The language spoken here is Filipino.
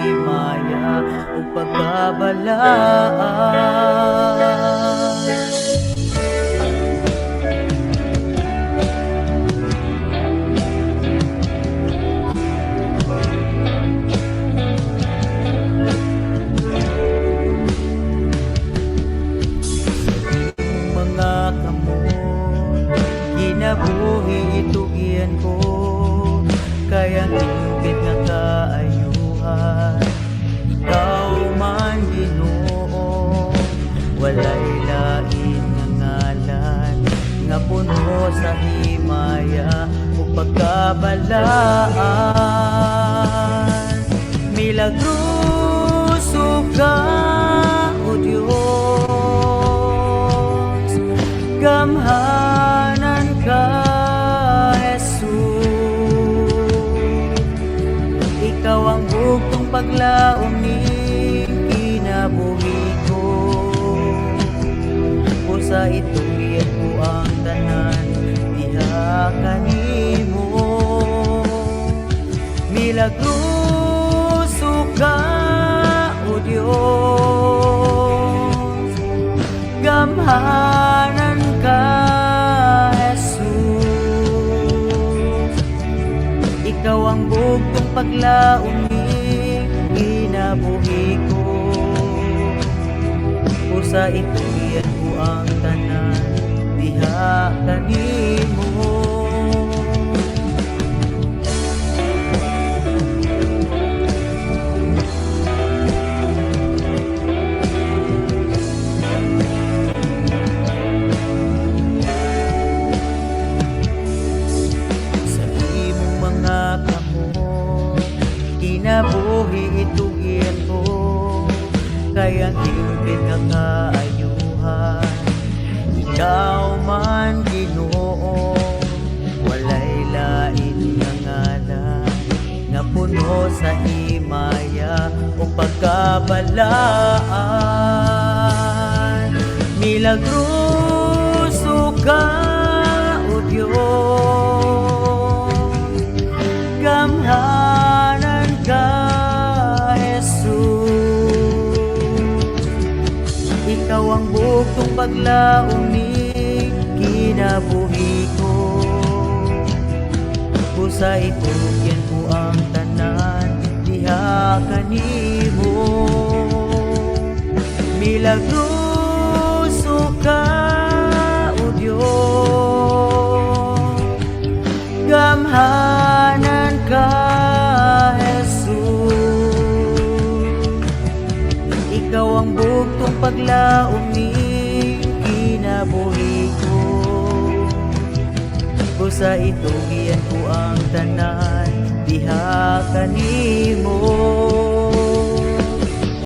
himaya o pagkabalaan. Kinabuhi itugian ko, kaya ingit nga kaayuhan. Ikaw man Ginoo, walay lain nga ngalan, nga puno sa himaya o pagkabalaan. Milagroso ka, O Diyos, gamhanan ka, Jesus. Ikaw ang bugtong paglaom ni kinabuhi ko. Pusa itugian ko ang tanan, diha kanimo. Milagroso ka, O Diyos, gamhanan ka, Jesus. Ikaw ang bugtong paglaom ni kinabuhi ko. Pusa itugian ko ang tanan, diha kanimo. Kinabuhi itugian ko, kaya ingit nga kaayuhan. Ikaw man Ginoo, walay lain nga ngalan, nga puno sa himaya o pagkabalaan. Milagroso ka, O Diyos, gamhanan ka, Jesus. Ikaw ang bugtong paglaom ni kinabuhi ko. Pusa itugian ko ang tanan, diha kanimo. Milagroso ka, O Diyos, gamhanan ka, ikaw ang bugtong paglaom ni kinabuhi ko. Pusa itugian ko ang tanan, diha kanimo.